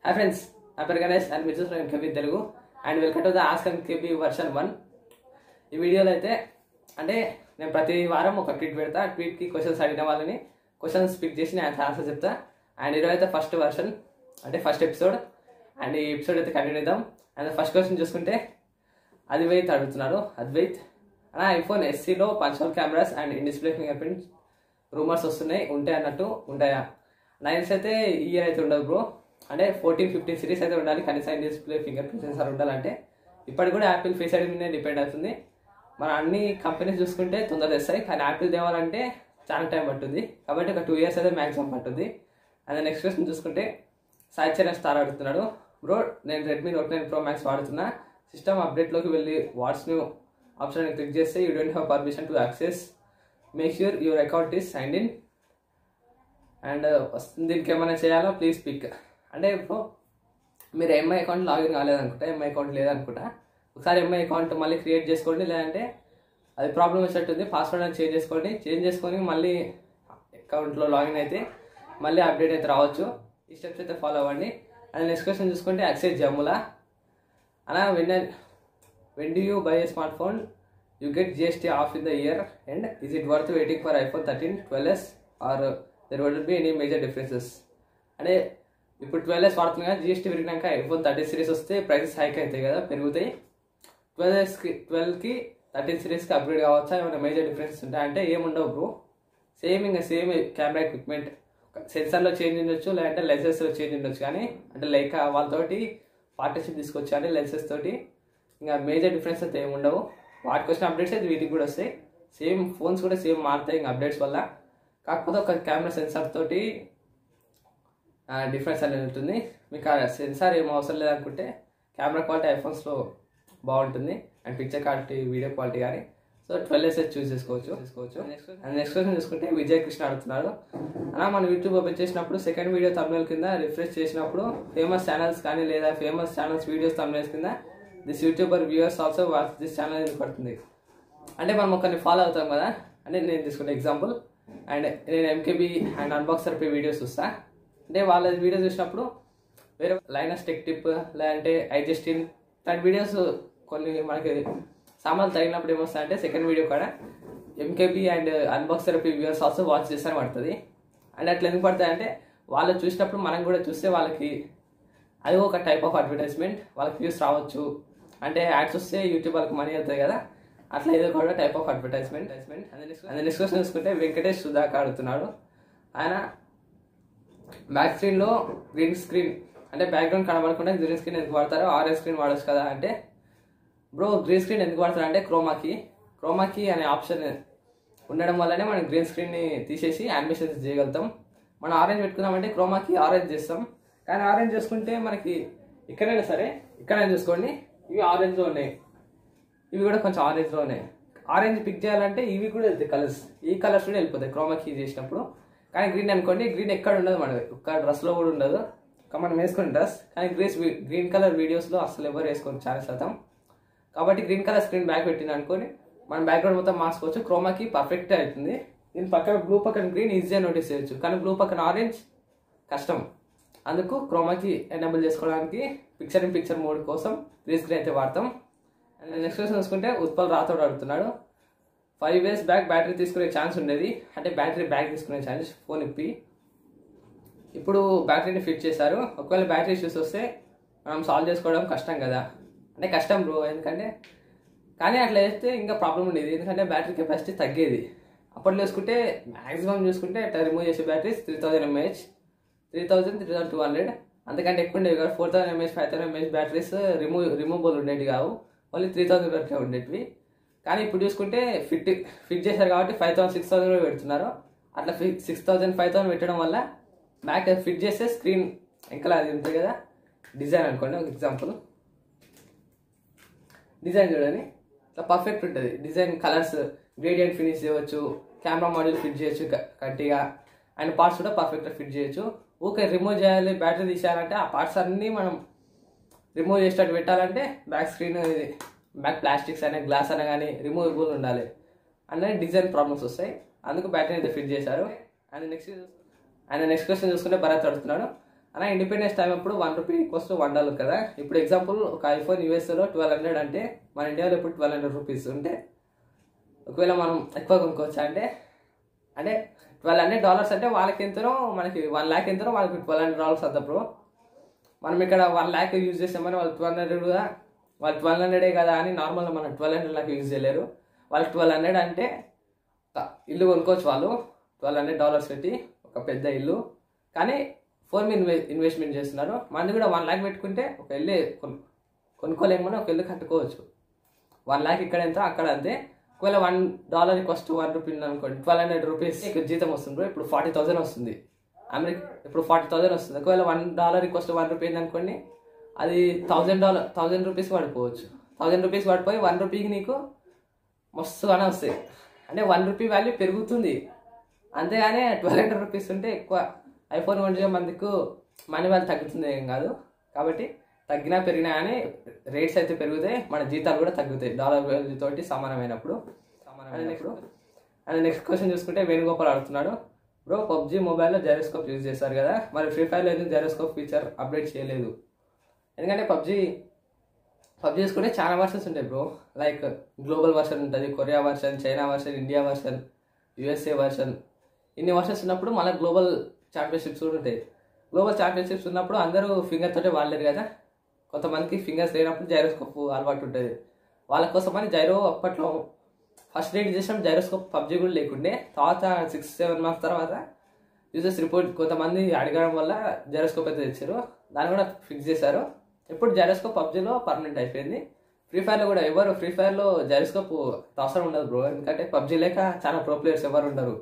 Hi friends, I'm Ganesh and Mrs. from MKB Telugu and welcome to the Ask MKB version 1. ఈ వీడియోలో అయితే అంటే నేను ప్రతి వారం ఒక ట్వీట్ పెడతా. ట్వీట్కి క్వశ్చన్స్ అడిగిన వాళ్ళని క్వశ్చన్స్ పిక్ చేసి నేను ఆన్సర్ చెప్తా. అండ్ ఈరోజు అయితే ఫస్ట్ వర్షన్ అంటే ఫస్ట్ ఎపిసోడ్. అండ్ ఈ ఎపిసోడ్ అయితే కంటిన్యూ చేద్దాం. అండ్ ఫస్ట్ క్వశ్చన్ చూసుకుంటే అద్వైత్ అడుగుతున్నారు. అద్వైత్ అన్న ఐఫోన్ ఎస్సీలో punch cameras and in display fingerprint rumours వస్తున్నాయి, ఉంటాయి అన్నట్టు ఉంటాయా? నైన్స్ అయితే ఈ ఇయర్ అయితే ఉండదు బ్రో. అంటే 14-15 సిరీస్ అయితే ఉండాలి కనీసం in display finger print censor ఉండాలంటే. ఇప్పటికి కూడా యాపిల్ ఫేస్ ఐడి మీదే డిపెండ్ అవుతుంది. మన అన్ని కంపెనీస్ చూసుకుంటే తొందరగా తెస్తాయి, కానీ యాపిల్ తేవాలంటే చాలా టైం పట్టుద్ది. కాబట్టి ఒక 2 years అయితే మ్యాక్సిమం పట్టుద్ది. అండ్ నెక్స్ట్ క్వశ్చన్ చూసుకుంటే సాయి చరణ్ స్టార్ అడుగుతున్నాడు. బ్రో నేను రెడ్మీ నోట్ 9 Pro Max వాడుతున్నా. సిస్టమ్ అప్డేట్లోకి వెళ్ళి వాట్స్ న్యూ ఆప్షన్ క్లిక్ చేస్తే you don't have permission to access, make sure your account is signed in and దీనికి ఏమైనా చేయాలో ప్లీజ్ పిక్. అంటే ఇప్పుడు మీరు ఎంఐ అకౌంట్ లాగిన్ కాలేదనుకుంటా, ఎంఐ అకౌంట్ లేదనుకుంటా, ఒకసారి ఎంఐ అకౌంట్ మళ్ళీ క్రియేట్ చేసుకోండి. లేదంటే అది ప్రాబ్లం వచ్చినట్టుంది, పాస్వర్డ్ అని చేంజ్ చేసుకొని మళ్ళీ అకౌంట్లో లాగిన్ అయితే మళ్ళీ అప్డేట్ అయితే రావచ్చు. ఈ స్టెప్స్ అయితే ఫాలో అవ్వండి. అండ్ నెక్స్ట్ క్వశ్చన్ చూసుకుంటే అక్షయ్ జమ్ములా అలా when do you buy a smart phone you get GST off in the year and is it worth waiting for iPhone 13 12s or there will be any major differences? అంటే ఇప్పుడు 12s వాడుతున్నా కదా, GST పెరిగినాక iPhone 13 series వస్తే prices hike అవుతాయి కదా, పెరుగుతాయి. 12కి 13 సిరీస్కి అప్గ్రేడ్ కావచ్చా? ఏమైనా మేజర్ డిఫరెన్సెస్ ఉంటాయి అంటే ఏముండవు బ్రో. సేమ్ కెమెరా ఎక్విప్మెంట్, సెన్సార్లో చేంజ్ ఉండొచ్చు, లేదంటే లెన్సెస్లో చేంజ్ ఉండొచ్చు. కానీ అంటే లైక్ వాళ్ళతోటి పార్ట్నర్షిప్ తీసుకొచ్చు అంటే లెన్సెస్ తోటి ఇంకా మేజర్ డిఫరెన్స్ అయితే ఏమి ఉండవు. వాటికి వచ్చిన అప్డేట్స్ అయితే వీటికి కూడా వస్తాయి. సేమ్ ఫోన్స్ కూడా సేమ్ మారుతాయి ఇంకా అప్డేట్స్ వల్ల. కాకపోతే ఒక కెమెరా సెన్సార్ తోటి డిఫరెన్స్ అనేది ఉంటుంది. మీకు ఆ సెన్సార్ ఏం అవసరం లేదనుకుంటే కెమెరా క్వాలిటీ ఐఫోన్స్లో బాగుంటుంది and picture quality, video quality కానీ. సో 12s చూస్ చేసుకోవచ్చు. అండ్ నెక్స్ట్ క్వశ్చన్ చూసుకుంటే విజయ్ కృష్ణ అడుగుతున్నారు. అలా మనం యూట్యూబ్ ఓపెన్ చేసినప్పుడు సెకండ్ వీడియో thumbnail కింద రిఫ్రెష్ చేసినప్పుడు ఫేమస్ ఛానల్స్ కానీ లేదా ఫేమస్ ఛానల్స్ వీడియోస్ thumbnails కింద this YouTuber viewers also watch this channel అని పడుతుంది. అంటే మనం ఒకరిని ఫాలో అవుతాం కదా. అంటే నేను తీసుకునే ఎగ్జాంపుల్, అండ్ నేను MKB and unboxer pay videos చూస్తా. అంటే వాళ్ళ వీడియోస్ చూసినప్పుడు వేరే లైనస్ టెక్ టిప్ లేదంటే ఐజెస్టిన్ లాంటి వీడియోస్ కొన్ని మనకి సామాన్లు తగినప్పుడు ఏమొస్తాయంటే సెకండ్ వీడియో కూడా MKB అండ్ అన్బాక్సర్ పే వ్యూవర్స్ ఆల్సో వాచ్ చేస్తాను పడుతుంది. అండ్ అట్లా ఎందుకు పడతాయి అంటే వాళ్ళు చూసినప్పుడు మనం కూడా చూస్తే వాళ్ళకి అది ఒక టైప్ ఆఫ్ అడ్వర్టైజ్మెంట్, వాళ్ళకి వ్యూస్ రావచ్చు. అంటే యాడ్స్ వస్తే యూట్యూబ్ వాళ్ళకి మనీ అవుతాయి కదా, అట్లా ఏదో కూడా type of advertisement. And next question చూసుకుంటే వెంకటేష్ సుధాకర్ అడుగుతున్నాడు. ఆయన బ్యాక్ స్క్రీన్లో గ్రీన్ స్క్రీన్ అంటే బ్యాక్గ్రౌండ్ కనబడకుండా గ్రీన్ స్క్రీన్ ఎందుకు వాడతారో, ఆరెంజ్ స్క్రీన్ వాడచ్చు కదా అంటే బ్రో గ్రీన్ స్క్రీన్ ఎందుకు వాడతారు అంటే క్రోమాకి అనే ఆప్షన్ ఉండడం వల్లనే మనం గ్రీన్ స్క్రీన్ని తీసేసి యానిమేషన్స్ చేయగలుగుతాం. మనం ఆరెంజ్ పెట్టుకుందామంటే క్రోమాకి ఆరెంజ్ చేస్తాం, కానీ ఆరెంజ్ చేసుకుంటే మనకి ఇక్కడైనా సరే ఇక్కడైనా చూసుకోండి ఇవి ఆరెంజ్లో ఉన్నాయి, ఇవి కూడా కొంచెం ఆరెంజ్లో ఉన్నాయి. ఆరెంజ్ పిక్ చేయాలంటే ఇవి కూడా వెళ్తాయి కలర్స్, ఈ కలర్స్ కూడా వెళ్ళిపోతాయి క్రోమాకి చేసినప్పుడు. కానీ గ్రీన్ అనుకోండి, గ్రీన్ ఎక్కడ ఉండదు, మనకి ఒక్క డ్రెస్లో కూడా ఉండదు. మనం వేసుకునే డ్రెస్ కానీ గ్రీన్ కలర్ వీడియోస్లో అసలు ఎవరు వేసుకోండి చాలా శాతం. కాబట్టి గ్రీన్ కలర్ స్క్రీన్ బ్యాక్ పెట్టింది అనుకోని మనం బ్యాక్గ్రౌండ్ మొత్తం మార్చుకోవచ్చు. క్రోమాకి పర్ఫెక్ట్ అవుతుంది. దీని పక్కన బ్లూ పక్కన గ్రీన్ ఈజీగా నోటీస్ చేయొచ్చు, కానీ బ్లూ పక్కన ఆరెంజ్ కష్టం. అందుకు క్రోమాకి ఎనేబుల్ చేసుకోవడానికి పిక్చర్ ఇన్ పిక్చర్ మోడ్ కోసం గ్రీన్ స్క్రీన్ అయితే వాడతాం. అండ్ నెక్స్ట్ క్వశ్చన్ చూసుకుంటే ఉత్పల్ రాథోడ్ అడుగుతున్నాడు. 5 years బ్యాక్ బ్యాటరీ తీసుకునే ఛాన్స్ ఉండేది, అంటే బ్యాటరీ బ్యాక్ తీసుకునే ఛాన్స్ ఫోన్ ఇప్పి ఇప్పుడు బ్యాటరీని ఫిట్ చేశారు. ఒకవేళ బ్యాటరీ ఇష్యూస్ వస్తే మనం సాల్వ్ చేసుకోవడం కష్టం కదా. అంటే కష్టం బ్రో, ఎందుకంటే కానీ అట్లా వేస్తే ఇంకా ప్రాబ్లం ఉండేది, ఎందుకంటే బ్యాటరీ కెపాసిటీ తగ్గేది. అప్పట్లో చూసుకుంటే మ్యాక్సిమం చూసుకుంటే అట్లా రిమూవ్ చేసే బ్యాటరీస్ 3000 mAh, 3000, 3200 అంతకంటే ఎక్కువ ఉండేవి కాదు. 4000 mAh, 5000 mAh బ్యాటరీస్ రిమూవబుల్ ఉండేవి కావు, ఓన్లీ 3000 వరకే ఉండేటివి. కానీ ఇప్పుడు చూసుకుంటే ఫిట్ చేశారు కాబట్టి 5000, 6000 కూడా పెడుతున్నారు. అట్లా 6000, 5000 పెట్టడం వల్ల బ్యాక్ ఫిట్ చేస్తే స్క్రీన్ ఇంకా అది ఉంటుంది కదా, డిజైన్ అనుకోండి ఒక ఎగ్జాంపుల్, డిజైన్ చూడండి ఇట్లా పర్ఫెక్ట్ ఉంటుంది. డిజైన్ కలర్స్ గ్రేడియంట్ ఫినిష్ చేయవచ్చు, కెమెరా మాడ్యూల్ ఫిట్ చేయొచ్చు గట్టిగా, అండ్ పార్ట్స్ కూడా పర్ఫెక్ట్గా ఫిట్ చేయొచ్చు. ఓకే రిమూవ్ చేయాలి బ్యాటరీ తీసేయాలంటే ఆ పార్ట్స్ అన్నీ మనం రిమూవ్ చేసేటట్టు పెట్టాలంటే బ్యాక్ స్క్రీన్ బ్యాక్ ప్లాస్టిక్స్ అనే గ్లాస్ అనే కానీ రిమూవబుల్ ఉండాలి అనే డిజైన్ ప్రాబ్లమ్స్ వస్తాయి. అందుకు బ్యాటరీ అయితే ఫిట్ చేశారు. అండ్ నెక్స్ట్ క్వశ్చన్ చూసుకుంటే భరత్ అడుగుతున్నాడు. అలా ఇండిపెండెన్స్ టైం అప్పుడు ₹1 = $1 కదా. ఇప్పుడు ఎగ్జాంపుల్ ఒక ఐఫోన్ యూఎస్ఏలో 1200 అంటే మన ఇండియాలో ఇప్పుడు $1200 ఉంటే ఒకవేళ మనం ఎక్కువ కొనుక్కోవచ్చా అంటే $1200 అంటే వాళ్ళకి ఎంతనో మనకి 1 lakh ఎంతనో వాళ్ళకి $1200 అంత బ్రో. మనం ఇక్కడ 1 lakh యూజ్ చేసామని వాళ్ళు 1200 వాళ్ళు 1200 కదా అని నార్మల్గా మనం 1200 లాక్ యూజ్ చేయలేరు. వాళ్ళకి 1200 అంటే ఇల్లు కొనుక్కోవచ్చు వాళ్ళు $1200 పెట్టి ఒక పెద్ద ఇల్లు. కానీ ఫోన్ మీద ఇన్వెస్ట్మెంట్ చేస్తున్నారు. మనది కూడా 1 lakh పెట్టుకుంటే ఒక ఇల్లు కొనుక్కోలేమని ఒక ఇల్లు కట్టుకోవచ్చు. 1 lakh ఇక్కడ ఎంత అక్కడ అంతే. ఒకవేళ $1 = ₹1 అనుకోండి, $1200 జీతం వస్తుంది బ్రో. ఇప్పుడు 40,000 వస్తుంది అమెరికా. ఇప్పుడు 40,000 వస్తుంది. ఒకవేళ $1 = ₹1 అనుకోండి, అది $1,000 పడిపోవచ్చు. $1,000 పడిపోయి ₹1 నీకు మస్తుగానే వస్తాయి. అంటే ₹1 వాల్యూ పెరుగుతుంది. అంతేగాని $1,200 ఉంటే ఎక్కువ ఐఫోన్ కొంటే మనకు మనీ వాల్యూ తగ్గుతుంది ఏం కాదు. కాబట్టి తగ్గినా పెరిగినా కానీ రేట్స్ అయితే పెరుగుతాయి, మన జీతాలు కూడా తగ్గుతాయి డాలర్ వాల్యూ తోటి సమానమైనప్పుడు. అండ్ నెక్స్ట్ క్వశ్చన్ చూసుకుంటే వేణుగోపాల్ అడుగుతున్నాడు, బ్రో పబ్జీ మొబైల్లో జైరోస్కోప్ యూజ్ చేస్తారు కదా, మరి ఫ్రీ ఫైర్లో ఎందుకు జైరోస్కోప్ ఫీచర్ అప్డేట్ చేయలేదు? ఎందుకంటే పబ్జీ చూసుకుంటే చాలా వర్షన్స్ ఉంటాయి బ్రో. లైక్ గ్లోబల్ వర్షన్ ఉంటుంది, Korea version, China version, India version, USA version. ఇన్ని వర్షన్స్ ఉన్నప్పుడు మళ్ళీ గ్లోబల్ ఛాంపియన్షిప్స్ కూడా ఉంటాయి. గ్లోబల్ ఛాంపియన్షిప్స్ ఉన్నప్పుడు అందరూ ఫింగర్ తోటే వాడలేరు కదా. కొంతమందికి ఫింగర్స్ లేనప్పుడు జైరోస్కోప్ అలవాటు ఉంటుంది. వాళ్ళ కోసమని జైరో అప్పట్లో ఫస్ట్ రేట్ చేసినప్పుడు జైరోస్కోప్ పబ్జీ కూడా లేకుండే. తర్వాత 6-7 months తర్వాత యూజర్స్ రిపోర్ట్ కొంతమంది అడగడం వల్ల జైరోస్కోప్ అయితే తెచ్చారు, దాన్ని కూడా ఫిక్స్ చేశారు. ఇప్పుడు జైరోస్కోప్ పబ్జీలో పర్మనెంట్ అయిపోయింది. ఫ్రీ ఫైర్లో కూడా ఎవరు ఫ్రీ ఫైర్లో జైరోస్కోప్ అవసరం ఉండదు బ్రో. ఎందుకంటే పబ్జీ లేక చాలా ప్రో ప్లేయర్స్ ఎవరు ఉండరు.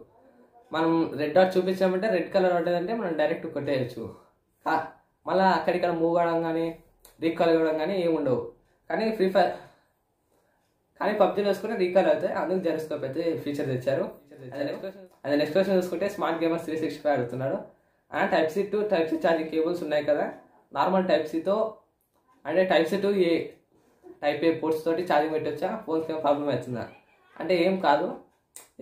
మనం రెడ్ డాట్ చూపించామంటే రెడ్ కలర్ ఉంటుందంటే మనం డైరెక్ట్ కొట్టేయచ్చు. మళ్ళీ అక్కడిక్కడ మూవ్ అవ్వడం కానీ రీకాల్ ఇవ్వడం కానీ ఏమి ఉండవు. కానీ పబ్జీలో వేసుకుంటే రీకాల్ అవుతాయి. అందుకు జైరోస్కోప్ అయితే ఫీచర్ తెచ్చారు. అదే నెక్స్ట్ క్వశ్చన్ చూసుకుంటే స్మార్ట్ గేమర్స్ 365 అడుగుతున్నాడు. Type-C to Type-C charging cables ఉన్నాయి కదా, నార్మల్ Type-Cతో అంటే Type-C to Type-A పోర్ట్స్ తోటి ఛార్జింగ్ పెట్టొచ్చా, ఫోన్కి ఏం ప్రాబ్లం అవుతుందా అంటే ఏం కాదు.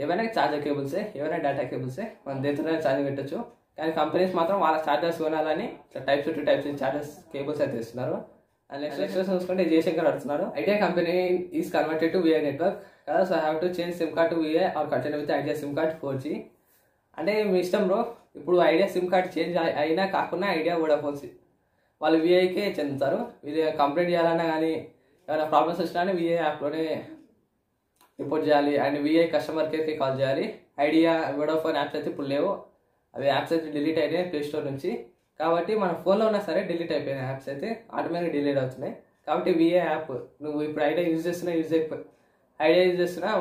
ఏవైనా ఛార్జర్ కేబుల్సే, ఏవైనా డేటా కేబుల్సే మనం దేనితోనే ఛార్జింగ్ పెట్టచ్చు. కానీ కంపెనీస్ మాత్రం వాళ్ళ ఛార్జర్స్ కొనాలని Type-C to Type-C chargers cables అయితే ఇస్తున్నారు. అండ్ నెక్స్ట్ చూసుకుంటే జయశంకర్ అడుగుతున్నారు, Idea company is converted to VI network కదా, so I have to change SIM card to VI or continue with Idea SIM card 4G. అంటే మీ ఇష్టం bro. ఇప్పుడు idea SIM card change అయినా కాకుండా ఐడియా వోడాఫోన్ వాళ్ళు VIకే చెందుతారు. ఇది కంప్లైంట్ చేయాలన్నా కానీ ఏమైనా ప్రాబ్లమ్స్ వచ్చినా కానీ VI యాప్లోనే రిపోర్ట్ చేయాలి. అండ్ VI కస్టమర్ కేర్కి కాల్ చేయాలి. ఐడియా వోడాఫోన్ యాప్స్ అయితే ఇప్పుడు లేవు, అవి యాప్స్ అయితే డిలీట్ అయినాయి ప్లే స్టోర్ నుంచి. కాబట్టి మన ఫోన్లో ఉన్నా సరే డిలీట్ అయిపోయిన యాప్స్ అయితే ఆటోమేటిక్గా డిలీట్ అవుతున్నాయి. కాబట్టి VI యాప్ నువ్వు ఇప్పుడు ఐడియా యూజ్ చేస్తున్నా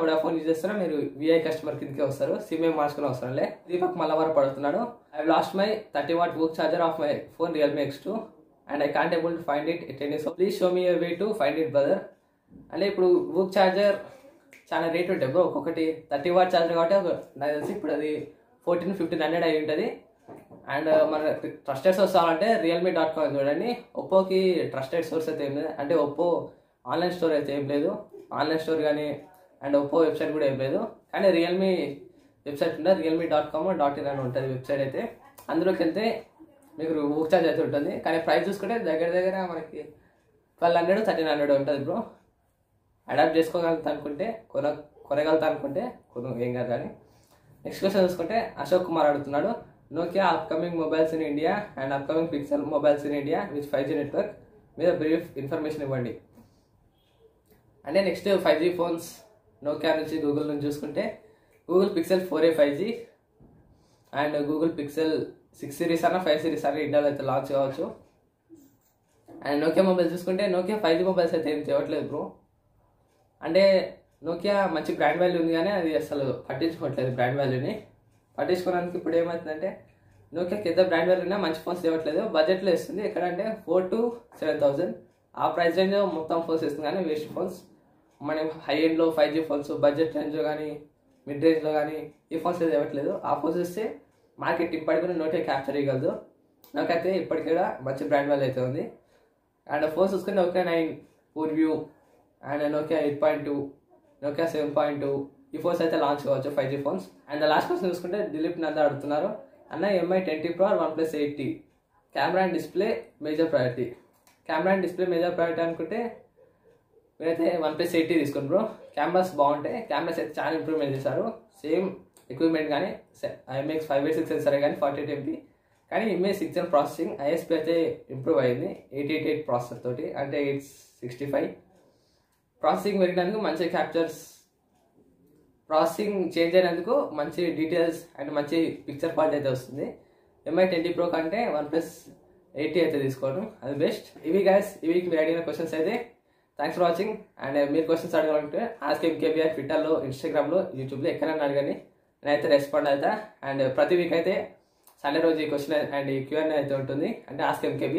వోడాఫోన్ యూజ్ చేస్తున్నా మీరు VI కస్టమర్ కిందకే వస్తారు. సిమ్ ఏం మార్చుకుని అవసరం లే. దీపక్ మల్లవారు పడుతున్నాడు, I lost my 30 watt VOOC charger of my phone Realme X2 and I can't able to find it any, so please show me a way to find it brother. అంటే ఇప్పుడు VOOC charger చాలా rate ఉంటాయి bro. ఒక్కొక్కటి 30 watt charger కాబట్టి నాకు తెలిసి ఇప్పుడు అది 1400-1500 అయి ఉంటుంది. అండ్ మన ట్రస్టెడ్ సోర్స్ కావాలంటే realme.com చూడండి. ఒప్పోకి ట్రస్టెడ్ సోర్స్ అయితే ఏం లేదు, అంటే ఒప్పో ఆన్లైన్ స్టోర్ అయితే ఏం లేదు, ఆన్లైన్ స్టోర్ కానీ అండ్ ఒప్పో వెబ్సైట్ కూడా ఏం లేదు. కానీ రియల్మీ వెబ్సైట్ ఉంటుంది, realme.com.in అని ఉంటుంది వెబ్సైట్ అయితే. అందులోకి వెళ్తే మీకు బుక్ ఛార్జ్ అయితే ఉంటుంది. కానీ ప్రైస్ చూసుకుంటే దగ్గర మనకి 1200-1300 ఉంటుంది బ్రో. అడాప్ట్ చేసుకోగలుగుతా అనుకుంటే కొనగలుగుతా అనుకుంటే ఏం కాదు. కానీ నెక్స్ట్ క్వశ్చన్ చూసుకుంటే అశోక్ కుమార్ అడుగుతున్నాడు, Nokia upcoming mobiles in India and upcoming pixel mobiles in India with 5G network మీద బ్రీఫ్ ఇన్ఫర్మేషన్ ఇవ్వండి. అంటే నెక్స్ట్ 5G ఫోన్స్ నోకియా నుంచి గూగుల్ నుంచి చూసుకుంటే Google pixel 4a 5G and Google pixel 6 series అన్న 5 series అన్న ఇండియాలో అయితే లాంచ్ కావచ్చు. అండ్ నోకియా మొబైల్స్ చూసుకుంటే నోకియా 5G మొబైల్స్ అయితే ఏం చేయట్లేదు బ్రో. అంటే నోకియా మంచి బ్రాండ్ వాల్యూ ఉంది కానీ అది అసలు పట్టించుకోవట్లేదు. బ్రాండ్ వాల్యూని పట్టించుకోవడానికి ఇప్పుడు ఏమవుతుందంటే నోకియాకి ఎంత బ్రాండ్ వాల్యూ ఉన్నా మంచి ఫోన్స్ ఇవ్వట్లేదు, బడ్జెట్లో ఇస్తుంది. ఎక్కడంటే 4,000 to 7,000 ఆ ప్రైస్ రేంజ్ మొత్తం ఫోన్స్ ఇస్తుంది. కానీ వేస్ట్ ఫోన్స్ మనం హై ఎండ్లో 5G ఫోన్స్ బడ్జెట్ రేంజ్లో కానీ మిడ్ రేంజ్లో కానీ ఈ ఫోన్స్ అయితే ఇవ్వట్లేదు. ఆ ఫోన్స్ ఇస్తే మార్కెట్ ఇప్పటికీ నోకియా క్యాప్చర్ చేయగలదు. నాకైతే ఇప్పటికీ కూడా మంచి బ్రాండ్ వాల్యూ అయితే ఉంది. అండ్ ఫోన్స్ చూసుకుంటే నోకియా 9 పూర్వ్యూ అండ్ నోకియా 8.2 నోకియా 7.2 ఈ ఫోన్స్ అయితే లాంచ్ కావచ్చు 5G phones. And last question చూసుకుంటే దిలీప్ నంద అడుగుతున్నారు, అన్న MI 20 Pro or OnePlus 8T camera and display major priority. Camera and display major priority అనుకుంటే మీరైతే OnePlus 8T తీసుకోండి బ్రో. కెమెరాస్ బాగుంటాయి, కెమెరాస్ అయితే చాలా ఇంప్రూవ్మెంట్ చేశారు. సేమ్ ఎక్విప్మెంట్ కానీ IMX 586 సెన్సరే కానీ 48 MP, కానీ ఇమేజ్ 6 Gen ప్రాసెసింగ్, ISP అయితే ఇంప్రూవ్ అయింది 888 ప్రాసెసర్ తోటి, అంటే 865 ప్రాసెసింగ్ పెరిగినందుకు మంచి క్యాప్చర్స్, ప్రాసెసింగ్ చేంజ్ అయినందుకు మంచి డీటెయిల్స్ అండ్ మంచి పిక్చర్ క్వాలిటీ అయితే వస్తుంది. MI 20 Pro కంటే OnePlus 8T అయితే తీసుకోవడం అది బెస్ట్. ఇవి గైస్, ఇవి మీరు అడిగిన క్వశ్చన్స్ అయితే. Thanks for watching. అండ్ మీరు క్వశ్చన్స్ అడగాలంటే AskMKBI ట్విట్టర్లో, ఇన్స్టాగ్రామ్లో, యూట్యూబ్లో ఎక్కడైనా అడగండి, నేనైతే రెస్పాండ్ అవుతా. అండ్ ప్రతి వీక్ అయితే సండే రోజు ఈ క్వశ్చన్ అండ్ ఈ Q&A అయితే ఉంటుంది, అంటే AskMKB.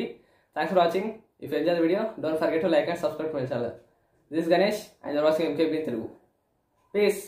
Thanks for watching. If you enjoy the video, don't forget to like and subscribe to my channel. This Ganesh and you're watching MKB in Telugu. Peace.